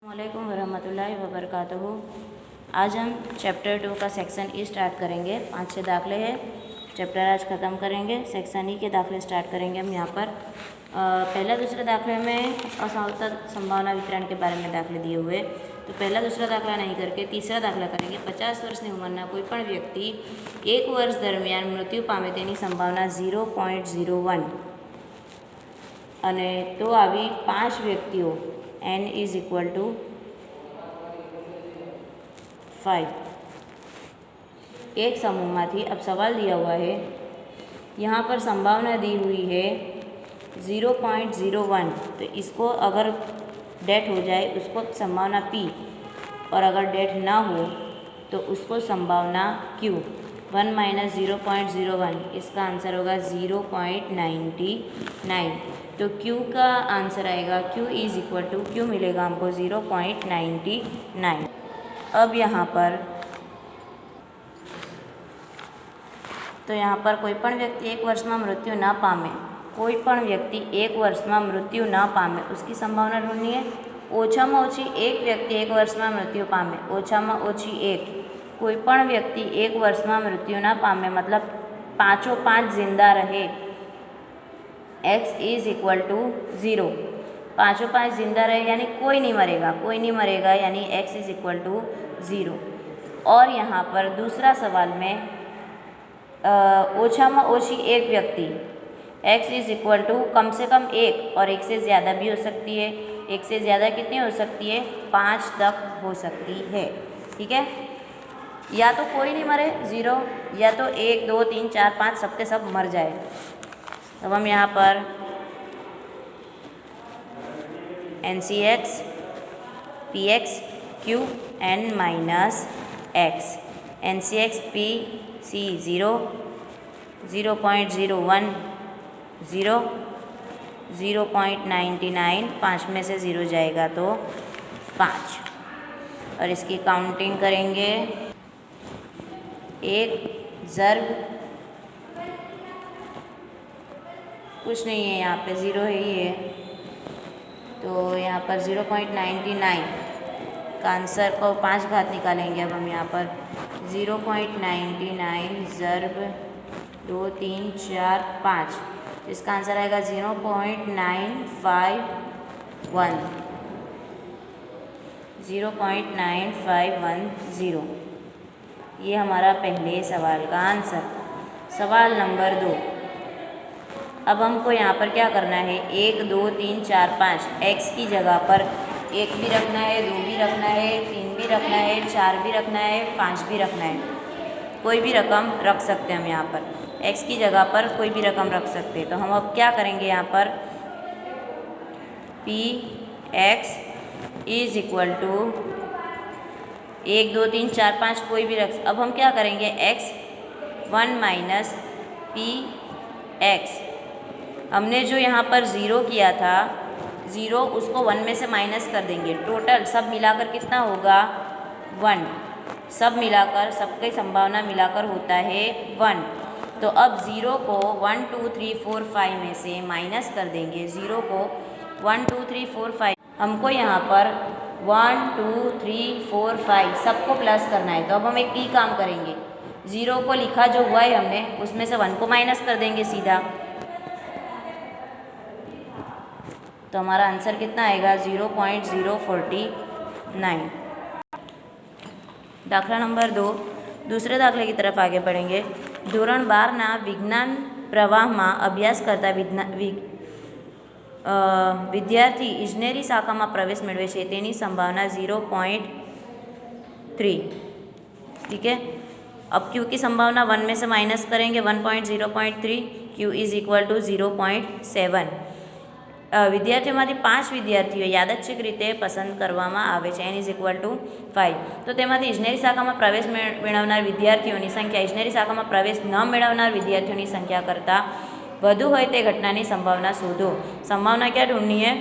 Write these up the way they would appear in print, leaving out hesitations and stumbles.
अस्सलामुअलैकुम वरहमतुल्लाहि वबरकातुहू। आज हम चैप्टर 2 का सेक्शन ई स्टार्ट करेंगे। 5-6 दाखले हैं, चैप्टर आज ख़त्म करेंगे। सेक्शन ई के दाखले स्टार्ट करेंगे हम यहाँ पर। पहला दूसरे दाखले में असमानता संभावना वितरण के बारे में दाखले दिए हुए, तो पहला दूसरा दाखला नहीं करके तीसरा दाखला करेंगे। 50 વર્ષની ઉંમરના કોઈપણ વ્યક્તિ 1 વર્ષ દરમિયાન મૃત્યુ પામે તેની સંભાવના 0.01 અને તો આવી 5 વ્યક્તિઓ n इज इक्वल टू 5 एक समूहમાંથી। अब सवाल दिया हुआ है, यहाँ पर संभावना दी हुई है 0.01, तो इसको अगर डेट हो जाए उसको संभावना p, और अगर डेट ना हो तो उसको संभावना q। 1 माइनस 0.01, इसका आंसर होगा 0.99। तो q का आंसर आएगा q is equal to, q मिलेगा हमको 0.99। अब यहाँ पर तो यहाँ पर कोईपण व्यक्ति 1 વર્ષમાં मृत्यु न पामे, कोईपण व्यक्ति 1 વર્ષમાં मृत्यु न पामे उसकी संभावना ढूंढनी है। ओछाમાં ઓછી एक व्यक्ति 1 વર્ષમાં मृत्यु पामे, ओछाમાં ઓછી एक। कोईपण व्यक्ति 1 વર્ષમાં मृत्यु न पामे मतलब 5 जिंदा रहे, x इज इक्वल टू 0। 5 जिंदा रहे यानी कोई नहीं मरेगा यानी x इज इक्वल टू 0। और यहाँ पर दूसरा सवाल में ओछाમાં ઓછી एक व्यक्ति, x इज इक्वल टू कम से कम 1 और 1 से ज़्यादा भी हो सकती है। 1 से ज़्यादा कितनी हो सकती है? 5 तक हो सकती है। ठीक है, या तो कोई नहीं मरे 0, या तो 1 2 3 4 5 सबके सब मर जाए। अब हम यहाँ पर NCX PX Q N minus X, NCX PC 0, 0.01, 0, 0.99, 5 में से 0 जाएगा तो 5, और इसकी काउंटिंग करेंगे। 1 ज़र्ब कुछ नहीं है, यहाँ पे 0 है ही है, तो यहाँ पर 0.99 का आंसर को 5 घात निकालेंगे। अब हम यहाँ पर 0.99 ज़र्ब 2 3 4 5, इसका आंसर आएगा 0.9510, 0.9510। ये हमारा पहले सवाल का आंसर। सवाल नंबर 2। अब हमको यहाँ पर क्या करना है? 1 2 3 4 5, x की जगह पर 1 भी रखना है, 2 भी रखना है, 3 भी रखना है, 4 भी रखना है, 5 भी रखना है। कोई भी रकम रख सकते हैं हम यहाँ पर, x की जगह पर कोई भी रकम रख सकते हैं। तो हम अब क्या करेंगे यहाँ पर? p x is equal to 1 2 3 4 5 कोई भी रख। अब हम क्या करेंगे? x 1 माइनस p x, हमने जो यहाँ पर 0 किया था 0, उसको 1 में से माइनस कर देंगे। टोटल सब मिलाकर कितना होगा? 1। सब मिलाकर, सबकी संभावना मिलाकर होता है 1। तो अब 0 को 1 2 3 4 5 में से माइनस कर देंगे। 0 को 1 2 3 4 5, हमको यहाँ पर 1 2 3 4 5 सबको प्लस करना है। तो अब हम एक ही काम करेंगे, 0 को लिखा जो हुआ है हमने, उसमें से 1 को माइनस कर देंगे सीधा। तो हमारा आंसर कितना आएगा? 0.049। दाखला नंबर 2। दूसरे दाखले की तरफ आगे बढ़ेंगे। ધોરણ 12ના વિજ્ઞાન પ્રવાહમાં અભ્યાસ કરતા વિદ્યાર્થી ઇજનેરી શાખામાં પ્રવેશ મેળવે છે તેની સંભાવના 0.3। ठीक है, अब q की संभावना 1 में से माइनस करेंगे, 1.0.3, q इज इक्वल टू 0.7। વિદ્યાર્થીઓમાંથી 5 વિદ્યાર્થીઓ યાદચ્છિક રીતે પસંદ કરવામાં આવે છે, n ઇઝ ઇક્વલ ટુ 5। તો તેમાંથી ઇજનેરી શાખામાં પ્રવેશ મેળવનાર વિદ્યાર્થીઓની સંખ્યા ઇજનેરી શાખામાં પ્રવેશ ન મેળવનાર વિદ્યાર્થીઓની સંખ્યા કરતાં વધુ હોય તે ઘટનાની સંભાવના શોધો। संभावना क्या ढूंढनी है?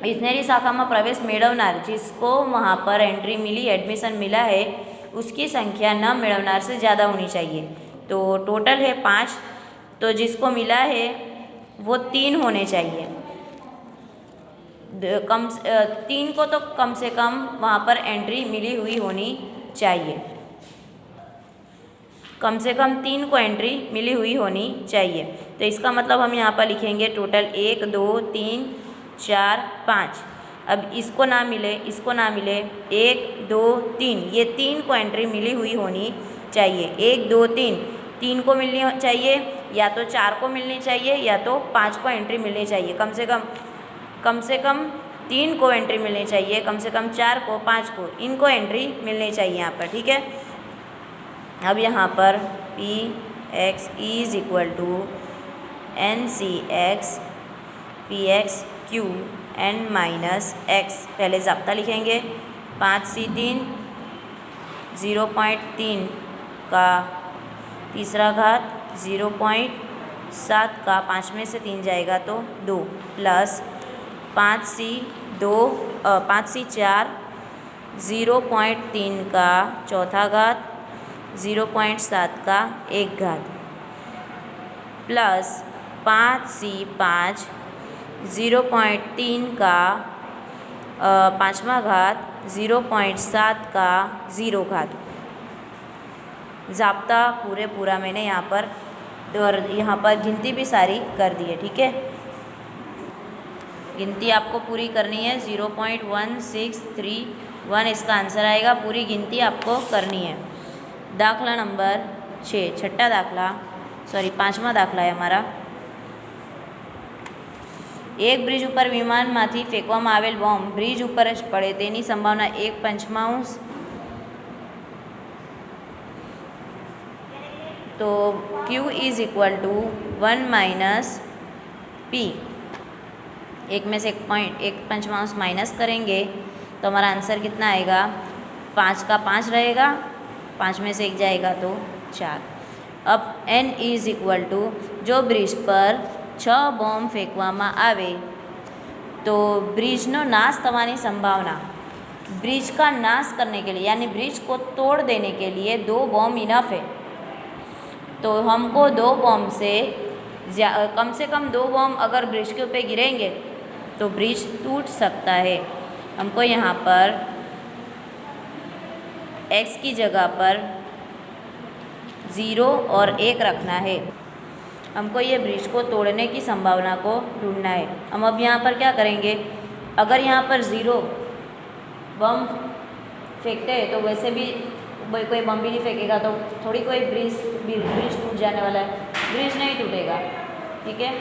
इजनेरी शाखा में प्रवेश मेळवनार, जिसको वहाँ पर एंट्री मिली, एडमिशन मिला है, उसकी संख्या न मेळवनार से ज़्यादा होनी चाहिए। तो टोटल है 5, तो जिसको मिला है वो 3 होने चाहिए। तीन को तो कम से कम वहाँ पर एंट्री मिली हुई होनी चाहिए, कम से कम 3 को एंट्री मिली हुई होनी चाहिए। तो इसका मतलब हम यहाँ पर लिखेंगे टोटल 1 2 3 4 5। अब इसको ना मिले, इसको ना मिले, 1 2 3, ये 3 को एंट्री मिली हुई होनी चाहिए। 1 2 3, 3 को मिलनी चाहिए, या तो 4 को मिलनी चाहिए, या तो 5 को एंट्री मिलनी चाहिए। कम से कम 3 को एंट्री मिलनी चाहिए, कम से कम 4 को, 5 को, इनको एंट्री मिलनी चाहिए यहाँ पर, ठीक है। अब यहाँ पर P X is equal to N C X P X Q N minus X, पहले ज़ाब्ता लिखेंगे। 5 सी 3, 0.3 का तीसरा घात, 0.7 का 5 में से 3 जाएगा तो 2, प्लस 5 सी 4, 0.3 का चौथा घात, 0.7 का एक घात, प्लस 5 सी 5, 0.3 का पाँचवा घात, 0.7 का 0 घात। ज़ाब्ता पूरा मैंने यहाँ पर, और यहाँ पर गिनती भी सारी कर दी है, ठीक है। गिनती आपको पूरी करनी है, 0.1631 इसका आंसर आएगा। पूरी गिनती आपको करनी है। दाखला नंबर 6, छठा दाखला, सॉरी 5वां दाखला है हमारा। एक બ્રિજ ઉપર વિમાનમાંથી ફેંકવામાં આવેલ બોમ્બ બ્રિજ ઉપર જ પડે તેની સંભાવના 1/5। तो Q is equal to 1 minus P, एक में से 1/5 माइनस करेंगे तो हमारा आंसर कितना आएगा, 5 का 5 रहेगा, 5 में से 1 जाएगा तो 4। अब N इज इक्वल टू, जो ब्रिज पर 6 बॉम्ब फेंकવામાં આવે तो ब्रिजનો नाश થવાની संभावना, ब्रिज का नाश करने के लिए यानी ब्रिज को तोड़ देने के लिए 2 बॉम्ब इनफ है। तो हमको 2 बॉम्ब से कम से कम 2 बॉम्ब अगर ब्रिज के ऊपर गिरेंगे तो ब्रिज टूट सकता है। हमको यहाँ पर x की जगह पर 0 और 1 रखना है। हमको ये ब्रिज को तोड़ने की संभावना को ढूंढना है। हम अब यहाँ पर क्या करेंगे, अगर यहाँ पर 0 बम फेंकते हैं तो वैसे भी कोई बम भी नहीं फेंकेगा तो थोड़ी कोई ब्रिज टूट जाने वाला है, ब्रिज नहीं टूटेगा, ठीक है।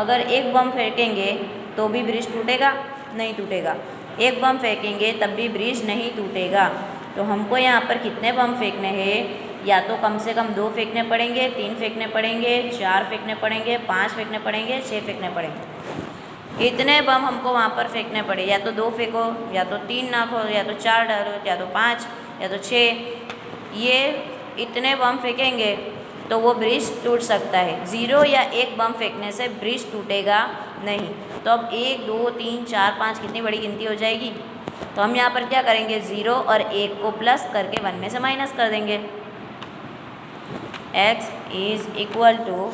अगर 1 बम फेंकेंगे तो भी ब्रिज टूटेगा, नहीं टूटेगा। 1 बम फेंकेंगे तब भी ब्रिज नहीं टूटेगा। तो हमको यहाँ पर कितने बम फेंकने हैं, या तो कम से कम 2 फेंकने पड़ेंगे, 3 फेंकने पड़ेंगे, 4 फेंकने पड़ेंगे, 5 फेंकने पड़ेंगे, 6 फेंकने पड़ेंगे। इतने बम हमको वहाँ पर फेंकने पड़े, या तो 2 फेंको, या तो 3 नाखो, या तो 4 डालो, या तो 5, या तो 6। ये इतने बम फेंकेंगे तो वो ब्रिज टूट सकता है। 0 या 1 बम फेंकने से ब्रिज टूटेगा नहीं। तो अब 1 2 3 4 5 कितनी बड़ी गिनती हो जाएगी। तो हम यहाँ पर क्या करेंगे, 0 और 1 को प्लस करके 1 में से माइनस कर देंगे। x is equal to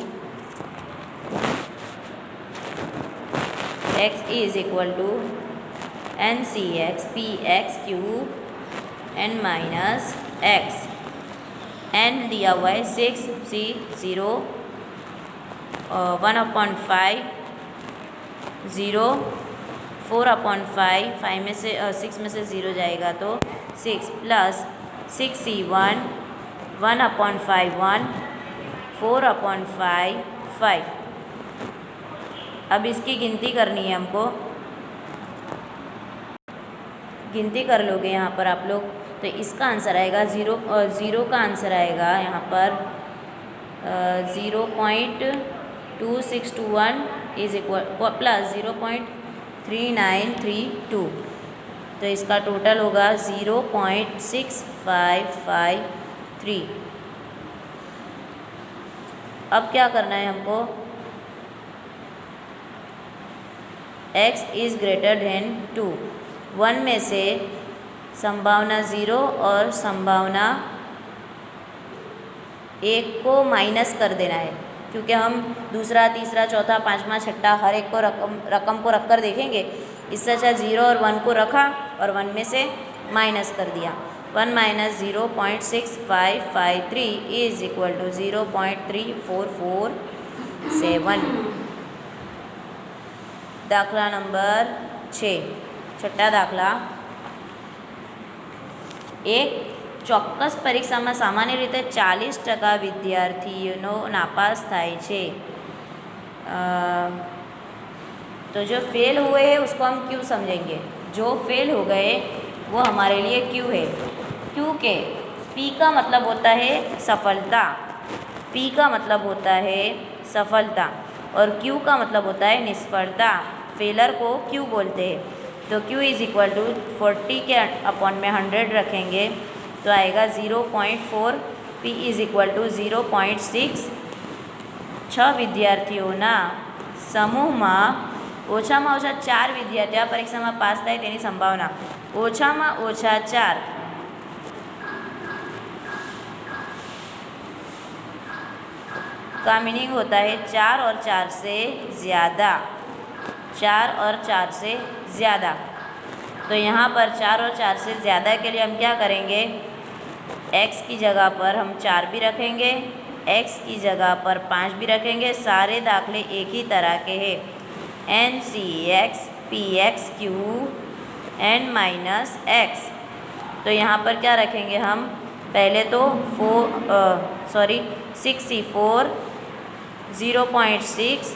N C X P X Q N minus X. N दिया हुआ है 6 सी 0 1/5 0 4/5, 5 में से 6 में से 0 जाएगा तो 6, प्लस 6C1 1/5 1 4/5 5। अब इसकी गिनती करनी है हमको, गिनती कर लोगे यहाँ पर आप लोग तो इसका आंसर आएगा 0 का आंसर आएगा यहाँ पर 0.2621 इज इक्वल प्लस 0.3932। तो इसका टोटल होगा 0.6553। अब क्या करना है हमको, x इज़ ग्रेटर देन 2, 1 में से संभावना 0 और संभावना 1 को माइनस कर देना है, क्योंकि हम दूसरा तीसरा चौथा पाँचवा छठा हर एक को रकम को रख कर देखेंगे इससे अच्छा 0 और 1 को रखा और 1 में से माइनस कर दिया। 1 माइनस 0.6553 इज इक्वल टू 0.3447। દાખલા નંબર 6, છઠ્ઠા દાખલા। એક ચોક્કસ પરીક્ષામાં સામાન્ય રીતે 40% વિદ્યાર્થીઓનો નાપાસ થાય છે। तो जो फेल हुए हैं उसको हम क्यों समझेंगे। जो फेल हो गए वो हमारे लिए क्यों है, क्योंकि पी का मतलब होता है सफलता, पी का मतलब होता है सफलता और क्यू का मतलब होता है निष्फलता। फेलर को क्यू बोलते हैं। तो क्यू इज़ इक्वल टू 40 के अपॉन में 100 रखेंगे तो आएगा 0.4। P is equal to 0.6। 6 વિદ્યાર્થીઓના સમૂહમાં ઓછામાં ઓછા 4 વિદ્યાર્થીઓ આ પરીક્ષામાં પાસ થાય તેની સંભાવના ઓછામાં ઓછા 4 का मीनिंग होता है 4 और 4 से ज़्यादा, 4 और 4 से ज़्यादा। तो यहाँ पर 4 और 4 से ज़्यादा के लिए हम क्या करेंगे, x की जगह पर हम 4 भी रखेंगे, x की जगह पर 5 भी रखेंगे। सारे दाखले एक ही तरह के हैं। NCX PX Q N minus x। तो यहाँ पर क्या रखेंगे हम, पहले तो 6C4 0.6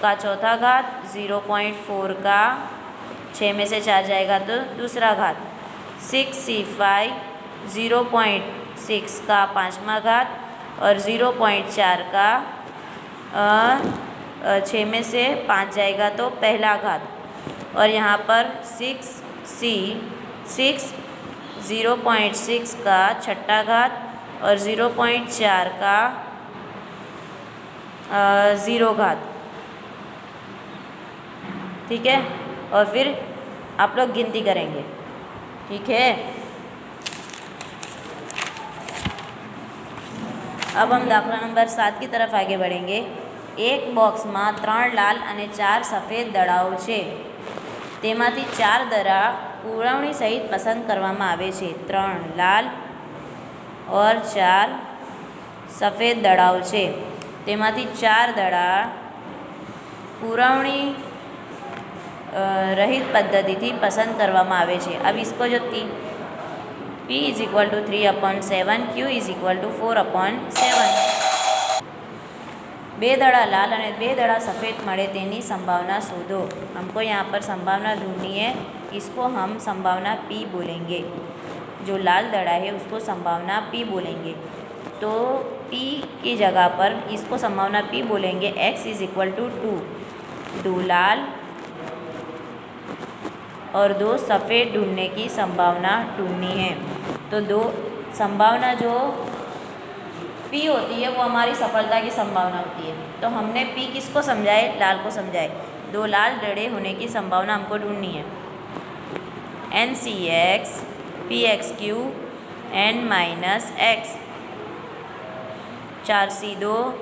का चौथा घात, 0.4 का 6 में से 4 जाएगा तो दूसरा घात, 6C5 0.6 का 5वां घात और 0.4 का 6 में से 5 जाएगा तो पहला घात। और यहाँ पर 6C6 0.6 का छठा घात और 0.4 का 0 घात। ठीक है, और फिर आप लोग गिनती करेंगे। ठीक है, अब हम दाखला नंबर 7 की तरफ आगे बढ़ेंगे। एक बॉक्स में 3 लाल और 4 सफ़ेद दड़ाओ छे, तेमांथी 4 दड़ा पुरवणी सहित पसंद करवामां आवे छे। 3 लाल और 4 सफ़ेद दड़ाओ छे, तेमांथी 4 दड़ा पुरवणी रहित पद्धति थी पसंद करवामां आवे छे। अब इसको जो P is equal to 3/7, Q is equal to 4/7। 2 दड़ा लाल और 2 दड़ा सफ़ेद मळे तेनी संभावना शोधो। हमको यहाँ पर संभावना ढूंढनी है, इसको हम संभावना P बोलेंगे। जो लाल दड़ा है उसको संभावना P बोलेंगे। तो P की जगह पर इसको संभावना P बोलेंगे। X इज इक्वल टू 2, 2 लाल और 2 सफ़ेद ढूंढने की संभावना ढूंढनी है। तो 2 संभावना जो P होती है वो हमारी सफलता की संभावना होती है। तो हमने P किसको समझाए, लाल को समझाए। 2 लाल दड़े होने की संभावना हमको ढूंढनी है। NCX PXQ N minus x। 3/7 2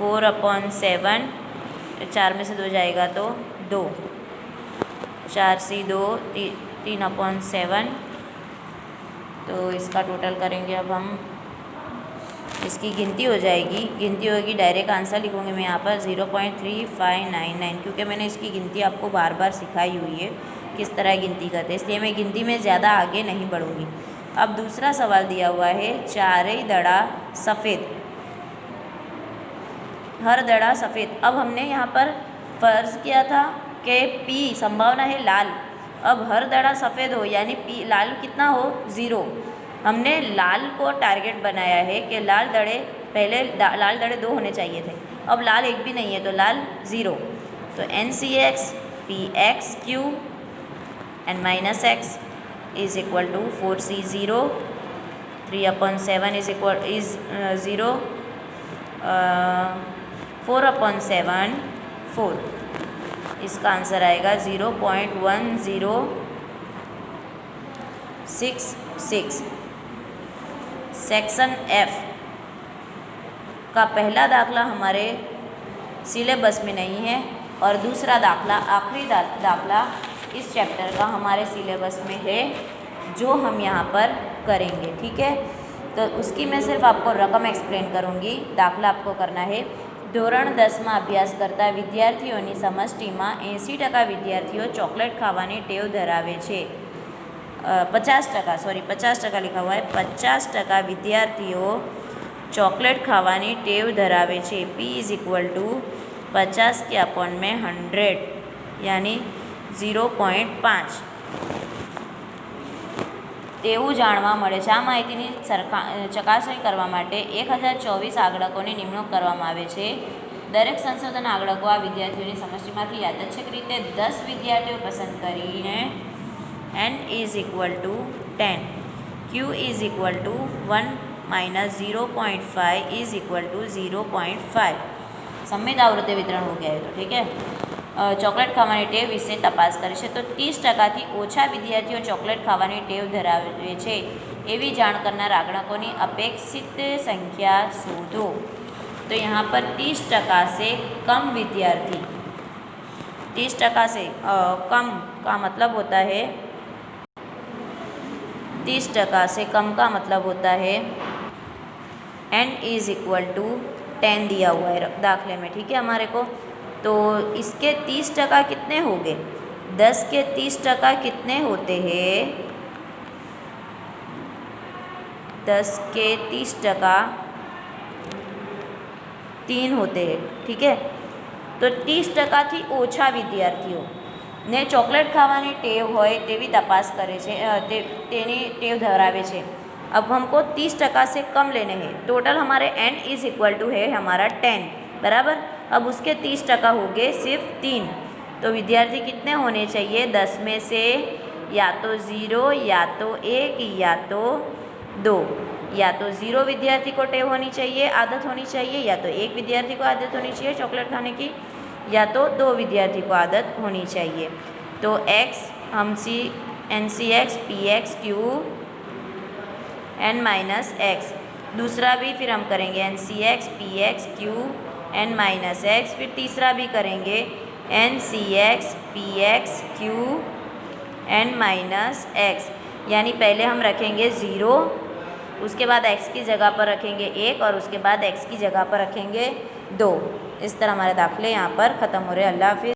4/7, 4 में से 2 जाएगा तो 2, 4C2 3/7। तो इसका टोटल करेंगे। अब हम इसकी गिनती हो जाएगी, गिनती होगी, डायरेक्ट आंसर लिखूँगी मैं यहाँ पर 0.3599, क्योंकि मैंने इसकी गिनती आपको बार बार सिखाई हुई है किस तरह गिनती करते हैं, इसलिए मैं गिनती में ज़्यादा आगे नहीं बढ़ूँगी। अब दूसरा सवाल दिया हुआ है, 4 दड़ा सफ़ेद, हर दड़ा सफ़ेद। अब हमने यहाँ पर फ़र्ज़ किया था कि P संभावना है लाल। अब हर दड़ा सफ़ेद हो यानी P लाल कितना हो, 0। हमने लाल को टारगेट बनाया है कि लाल दड़े पहले लाल दड़े 2 होने चाहिए थे, अब लाल एक भी नहीं है तो लाल 0। तो NCX PXQ N minus x is equal to 4C0 3/7 is 0 4/7 4। इसका आंसर आएगा 0.1066। सेक्शन F का पहला दाखला हमारे सिलेबस में नहीं है और दूसरा दाखला आखिरी दाखला इस चैप्टर का हमारे सिलेबस में है जो हम यहाँ पर करेंगे। ठीक है, तो उसकी मैं सिर्फ आपको रकम एक्सप्लेन करूँगी। दाखला आपको करना है। ધોરણ 10માં અભ્યાસ કરતા વિદ્યાર્થીઓની સમષ્ટિમાં 80% વિદ્યાર્થીઓ ચોકલેટ ખાવાની ટેવ ધરાવે છે। 50% लिखा हुआ है। 50% विद्यार्थियों चॉकलेट खावानी टेव धरावे छे। P = 50 के अपॉन में 100 यानी 0.5 તેવું જાણવા મળે છે। આ માહિતીની ચકાસણી કરવા માટે 1024 આંકડકોની નિમણૂક કરવામાં આવે છે। દરેક સંશોધન આંકડકો આ વિદ્યાર્થીઓની સમષ્ટિમાંથી યાદચ્છિક રીતે 10 વિદ્યાર્થીઓ પસંદ કરીને n = 10, q = 1 - 0.5 = 0.5। सम्मित आवृत्ति वितरण हो गया है। तो ठीक है, ચોકલેટ ખાવાની ટેવ વિશે તપાસ કરી છે। તો 30%થી ઓછા વિદ્યાર્થીઓ ચોકલેટ ખાવાની ટેવ ધરાવે છે એવી જાણ કરનાર આંકડકોની અપેક્ષિત સંખ્યા શોધો। तो यहाँ पर 30% से कम विद्यार्थी, 30% से कम का मतलब होता है 30% से कम का मतलब होता है n = 10 दिया हुआ है दाखले में। ठीक है हमारे को, तो इसके 30% कितने हो गए? 10 के 30% कितने होते हैं? 10 के 30% 3 होते हैं। ठीक है, तो 30% थी ओछा विद्यार्थियों ने चॉकलेट खावानी टेव होय तेवी तपास करे छे, तेनी टेव धरावे छे। अब हमको 30% से कम लेने हैं। टोटल हमारे n = है हमारा 10 बराबर। अब उसके 30% हो गए सिर्फ 3, तो विद्यार्थी कितने होने चाहिए? 10 में से या तो 0 या तो 1 या तो 2। या तो 0 विद्यार्थी को टेव होनी चाहिए, आदत होनी चाहिए, या तो 1 विद्यार्थी को आदत होनी चाहिए चॉकलेट खाने की, या तो 2 विद्यार्थी को आदत होनी चाहिए। तो x हम NCx Px Q n - x, दूसरा भी फिर हम करेंगे NCx Px Q n - x, फिर तीसरा भी करेंगे NCx Px Q n - x। यानी पहले हम रखेंगे 0, उसके बाद x की जगह पर रखेंगे 1 और उसके बाद x की जगह पर रखेंगे 2। इस तरह हमारे दाखले यहाँ पर ख़त्म हो रहे। अल्लाह हाफिज़।